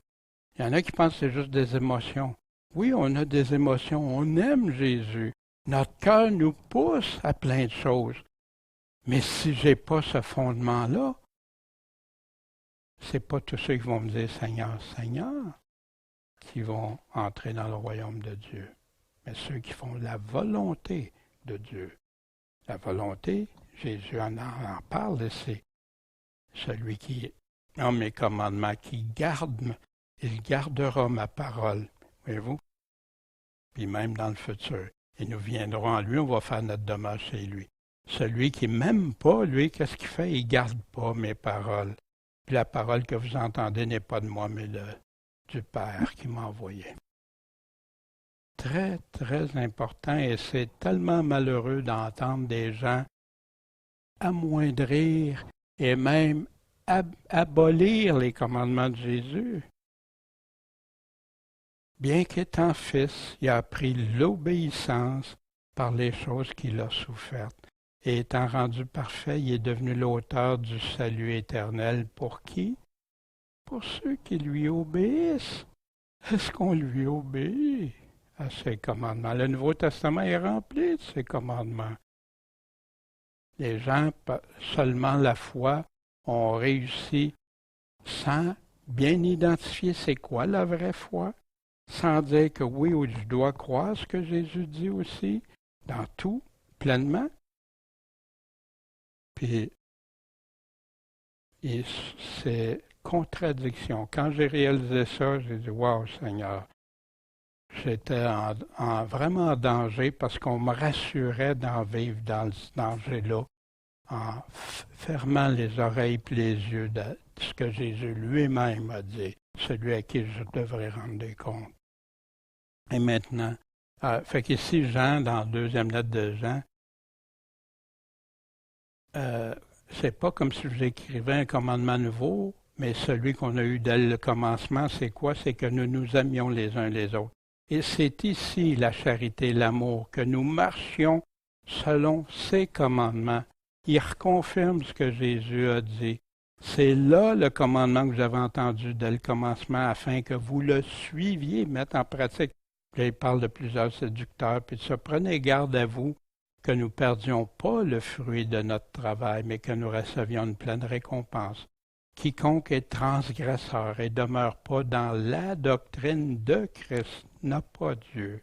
Il y en a qui pensent que c'est juste des émotions. Oui, on a des émotions, on aime Jésus. Notre cœur nous pousse à plein de choses. Mais si je n'ai pas ce fondement-là, ce n'est pas tous ceux qui vont me dire Seigneur, Seigneur, qui vont entrer dans le royaume de Dieu. Mais ceux qui font la volonté de Dieu. La volonté, Jésus en parle, et c'est celui qui a mes commandements, qui garde, il gardera ma parole. Voyez-vous? Puis même dans le futur. Et nous viendrons en lui, on va faire notre demeure chez lui. Celui qui ne m'aime pas, lui, qu'est-ce qu'il fait? Il ne garde pas mes paroles. Puis la parole que vous entendez n'est pas de moi, mais du Père qui m'a envoyé. Très, très important, et c'est tellement malheureux d'entendre des gens amoindrir et même abolir les commandements de Jésus. Bien qu'étant fils, il a appris l'obéissance par les choses qu'il a souffertes. Et étant rendu parfait, il est devenu l'auteur du salut éternel. Pour qui? Pour ceux qui lui obéissent. Est-ce qu'on lui obéit à ses commandements? Le Nouveau Testament est rempli de ses commandements. Les gens, seulement la foi, ont réussi sans bien identifier c'est quoi la vraie foi, sans dire que oui, je dois croire ce que Jésus dit aussi, dans tout, pleinement. Puis, c'est contradiction. Quand j'ai réalisé ça, j'ai dit « Wow, Seigneur ». J'étais vraiment en danger parce qu'on me rassurait d'en vivre dans ce danger-là, en fermant les oreilles et les yeux de ce que Jésus lui-même a dit, celui à qui je devrais rendre des comptes. Et maintenant, fait qu'ici, Jean, dans la deuxième lettre de Jean, c'est pas comme si j'écrivais un commandement nouveau, mais celui qu'on a eu dès le commencement, c'est quoi? C'est que nous nous aimions les uns les autres. Et c'est ici la charité, l'amour, que nous marchions selon ses commandements. Il reconfirme ce que Jésus a dit. C'est là le commandement que vous avez entendu dès le commencement, afin que vous le suiviez, mettre en pratique. Puis là, il parle de plusieurs séducteurs, puis ça, prenez garde à vous que nous ne perdions pas le fruit de notre travail, mais que nous recevions une pleine récompense. Quiconque est transgresseur et demeure pas dans la doctrine de Christ n'a pas Dieu.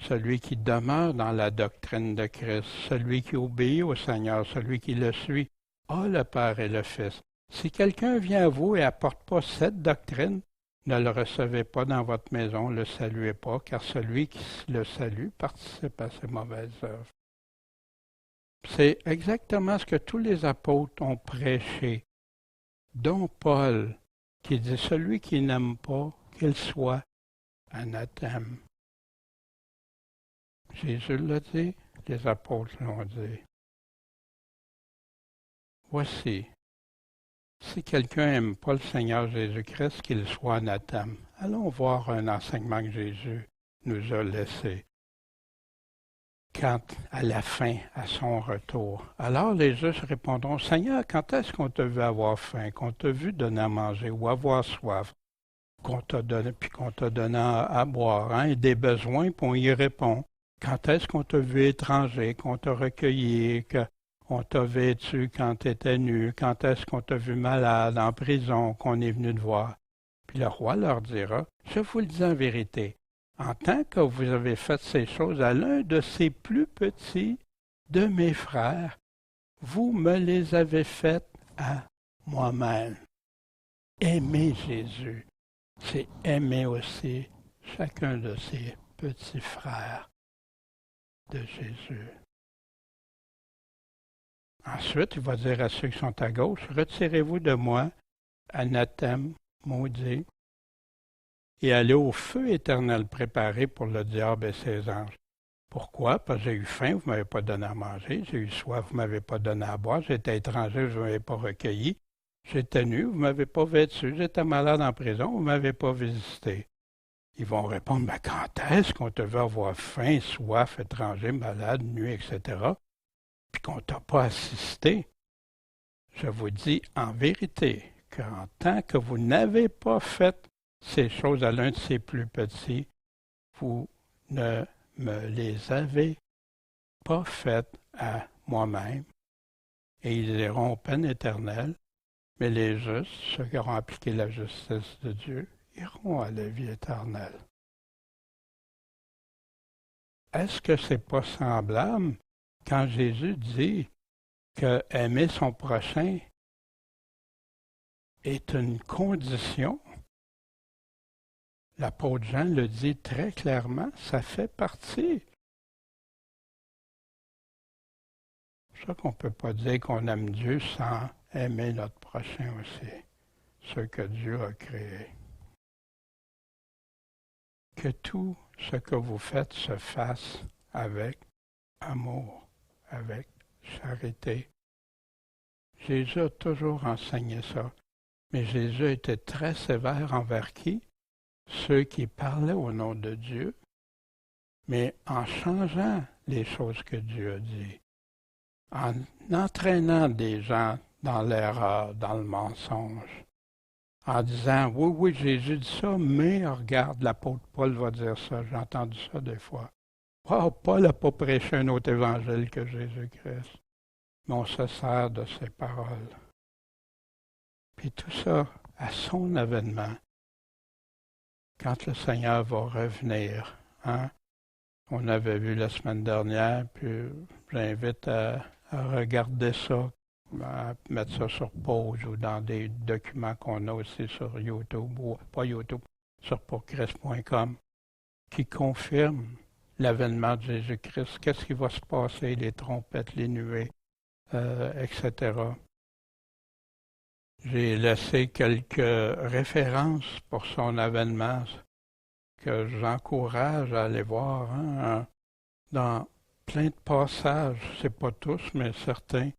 Celui qui demeure dans la doctrine de Christ, celui qui obéit au Seigneur, celui qui le suit, a le Père et le Fils. Si quelqu'un vient à vous et n'apporte pas cette doctrine, ne le recevez pas dans votre maison, ne le saluez pas, car celui qui le salue participe à ses mauvaises œuvres. C'est exactement ce que tous les apôtres ont prêché, dont Paul, qui dit « Celui qui n'aime pas, qu'il soit anathème ». Jésus l'a dit, les apôtres l'ont dit. Voici, si quelqu'un n'aime pas le Seigneur Jésus-Christ, qu'il soit anathème. Allons voir un enseignement que Jésus nous a laissé. Quand, à la fin, à son retour. Alors les justes répondront, « Seigneur, quand est-ce qu'on t'a vu avoir faim, qu'on t'a vu donner à manger ou avoir soif, qu'on t'a donné, puis qu'on t'a donné à boire, hein, et des besoins, puis on y répond. Quand est-ce qu'on t'a vu étranger, qu'on t'a recueilli, qu'on t'a vêtu quand tu étais nu, quand est-ce qu'on t'a vu malade, en prison, qu'on est venu te voir? » Puis le roi leur dira, « Je vous le dis en vérité, en tant que vous avez fait ces choses à l'un de ces plus petits de mes frères, vous me les avez faites à moi-même. » Aimer Jésus, c'est aimer aussi chacun de ses petits frères de Jésus. Ensuite, il va dire à ceux qui sont à gauche, « Retirez-vous de moi, anathème, maudit, et allez au feu éternel préparé pour le diable et ses anges. » Pourquoi? Parce que j'ai eu faim, vous ne m'avez pas donné à manger. J'ai eu soif, vous ne m'avez pas donné à boire. J'étais étranger, vous ne m'avez pas recueilli. J'étais nu, vous ne m'avez pas vêtu. J'étais malade en prison, vous ne m'avez pas visité. Ils vont répondre, mais quand est-ce qu'on te veut avoir faim, soif, étranger, malade, nu, etc., puis qu'on ne t'a pas assisté? Je vous dis en vérité qu'en tant que vous n'avez pas fait ces choses à l'un de ces plus petits, vous ne me les avez pas faites à moi-même, et ils iront en peine éternelle, mais les justes, ceux qui auront appliqué la justice de Dieu, iront à la vie éternelle. Est-ce que c'est pas semblable quand Jésus dit que aimer son prochain est une condition? L'apôtre Jean le dit très clairement, ça fait partie. C'est pour ça qu'on ne peut pas dire qu'on aime Dieu sans aimer notre prochain aussi, ceux que Dieu a créés. Que tout ce que vous faites se fasse avec amour, avec charité. Jésus a toujours enseigné ça, mais Jésus était très sévère envers qui? Ceux qui parlaient au nom de Dieu, mais en changeant les choses que Dieu a dit, en entraînant des gens dans l'erreur, dans le mensonge, en disant « Oui, oui, Jésus dit ça, mais regarde, l'apôtre Paul va dire ça. » J'ai entendu ça des fois. Oh, Paul n'a pas prêché un autre évangile que Jésus-Christ, mais on se sert de ses paroles. Puis tout ça, à son avènement, quand le Seigneur va revenir, hein? On avait vu la semaine dernière, puis j'invite à regarder ça, à mettre ça sur pause ou dans des documents qu'on a aussi sur YouTube, ou pas YouTube, sur pourchrist.com, qui confirme l'avènement de Jésus-Christ. Qu'est-ce qui va se passer, les trompettes, les nuées, etc. J'ai laissé quelques références pour son avènement que j'encourage à aller voir dans plein de passages, c'est pas tous, mais certains,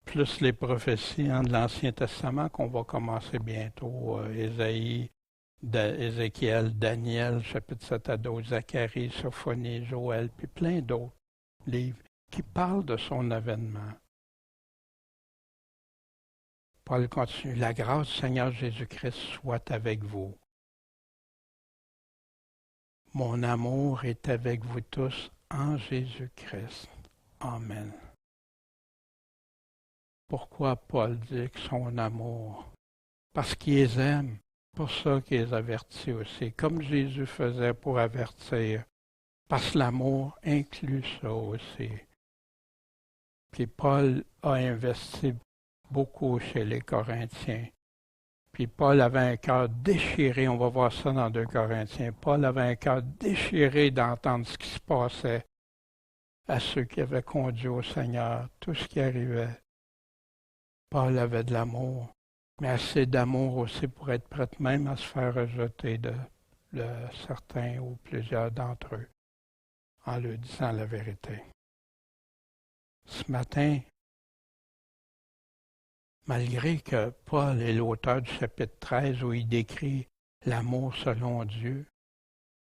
plus les prophéties de l'Ancien Testament qu'on va commencer bientôt, Ésaïe, Ézéchiel, Daniel, chapitre 7 à 12, Zacharie, Sophonie, Joël, puis plein d'autres livres qui parlent de son avènement. Paul continue, la grâce du Seigneur Jésus-Christ soit avec vous. Mon amour est avec vous tous en Jésus-Christ. Amen. Pourquoi Paul dit que son amour? Parce qu'il les aime. Pour ça qu'il les avertit aussi, comme Jésus faisait pour avertir. Parce que l'amour inclut ça aussi. Puis Paul a investi beaucoup chez les Corinthiens. Puis Paul avait un cœur déchiré, on va voir ça dans 2 Corinthiens. Paul avait un cœur déchiré d'entendre ce qui se passait à ceux qui avaient conduit au Seigneur, tout ce qui arrivait. Paul avait de l'amour, mais assez d'amour aussi pour être prêt même à se faire rejeter de certains ou plusieurs d'entre eux, en leur disant la vérité. Ce matin, malgré que Paul est l'auteur du chapitre 13 où il décrit l'amour selon Dieu,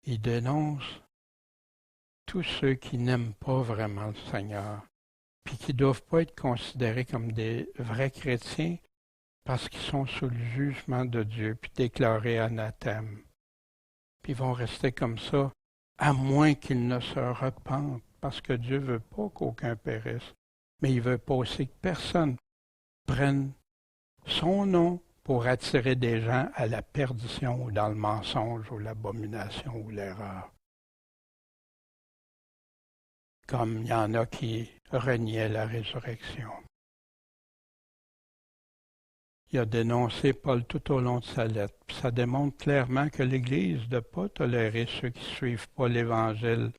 il dénonce tous ceux qui n'aiment pas vraiment le Seigneur, puis qui ne doivent pas être considérés comme des vrais chrétiens parce qu'ils sont sous le jugement de Dieu, puis déclarés anathèmes. Puis ils vont rester comme ça, à moins qu'ils ne se repentent, parce que Dieu ne veut pas qu'aucun périsse, mais il ne veut pas aussi que personne prenne son nom pour attirer des gens à la perdition ou dans le mensonge ou l'abomination ou l'erreur. Comme il y en a qui reniaient la résurrection. Il a dénoncé Paul tout au long de sa lettre. Puis ça démontre clairement que l'Église ne doit pas tolérer ceux qui ne suivent pas l'Évangile.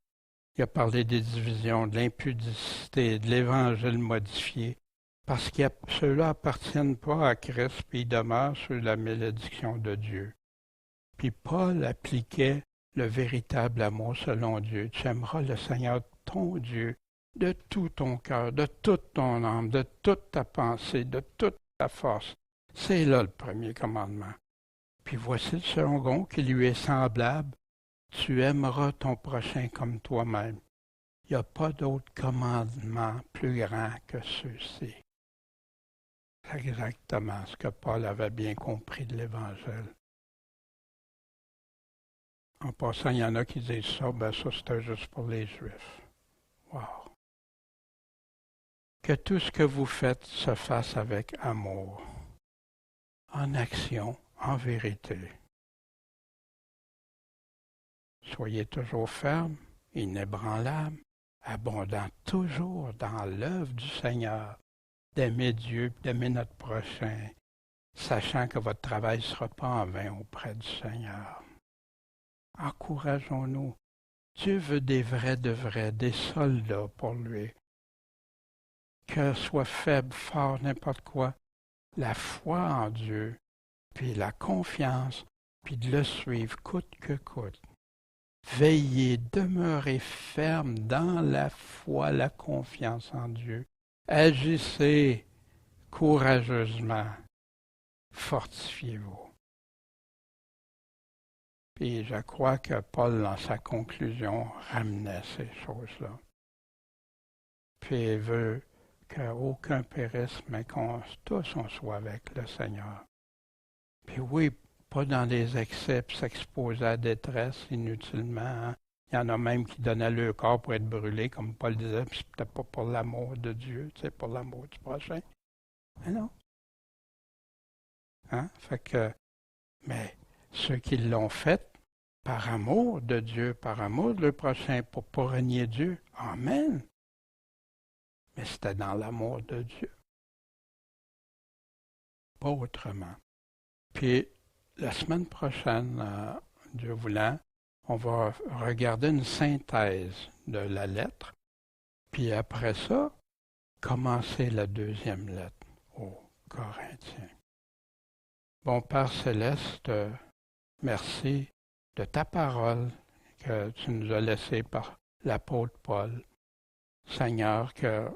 Il a parlé des divisions, de l'impudicité, de l'Évangile modifié. Parce que ceux-là appartiennent pas à Christ, puis ils demeurent sous la malédiction de Dieu. Puis Paul appliquait le véritable amour selon Dieu. Tu aimeras le Seigneur ton Dieu de tout ton cœur, de toute ton âme, de toute ta pensée, de toute ta force. C'est là le premier commandement. Puis voici le second qui lui est semblable. Tu aimeras ton prochain comme toi-même. Il n'y a pas d'autre commandement plus grand que ceux-ci. C'est exactement ce que Paul avait bien compris de l'Évangile. En passant, il y en a qui disent ça, ben ça c'était juste pour les Juifs. Wow! Que tout ce que vous faites se fasse avec amour, en action, en vérité. Soyez toujours fermes, inébranlables, abondants toujours dans l'œuvre du Seigneur, d'aimer Dieu, d'aimer notre prochain, sachant que votre travail ne sera pas en vain auprès du Seigneur. Encourageons-nous. Dieu veut des vrais de vrais, des soldats pour lui. Que soit faible, fort, n'importe quoi, la foi en Dieu, puis la confiance, puis de le suivre coûte que coûte. Veillez, demeurez ferme dans la foi, la confiance en Dieu. Agissez courageusement. Fortifiez-vous. Puis je crois que Paul, dans sa conclusion, ramenait ces choses-là. Puis il veut qu'aucun périsse, mais qu'on tous on soit avec le Seigneur. Puis oui, pas dans des excès, puis s'exposer à la détresse inutilement. Hein. Il y en a même qui donnaient leur corps pour être brûlés, comme Paul disait, puis c'était pas pour l'amour de Dieu, c'est pour l'amour du prochain. Mais non. Hein? Fait que, mais ceux qui l'ont fait, par amour de Dieu, par amour de leur prochain, pour ne pas renier Dieu, amen. Mais c'était dans l'amour de Dieu. Pas autrement. Puis, la semaine prochaine, Dieu voulant, on va regarder une synthèse de la lettre. Puis après ça, commencer la deuxième lettre aux Corinthiens. Bon Père Céleste, merci de ta parole que tu nous as laissée par l'apôtre Paul. Seigneur, que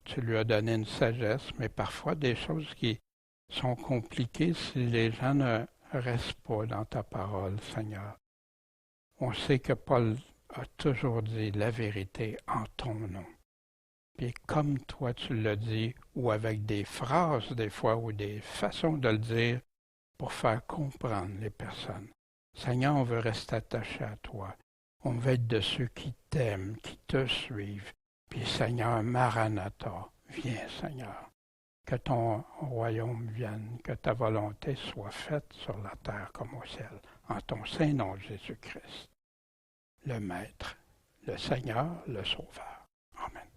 tu lui as donné une sagesse, mais parfois des choses qui sont compliquées si les gens ne restent pas dans ta parole, Seigneur. On sait que Paul a toujours dit la vérité en ton nom. Puis comme toi tu l'as dit, ou avec des phrases des fois, ou des façons de le dire pour faire comprendre les personnes. Seigneur, on veut rester attaché à toi. On veut être de ceux qui t'aiment, qui te suivent. Puis Seigneur, Maranatha, viens Seigneur. Que ton royaume vienne, que ta volonté soit faite sur la terre comme au ciel. En ton saint nom, Jésus-Christ, le Maître, le Seigneur, le Sauveur. Amen.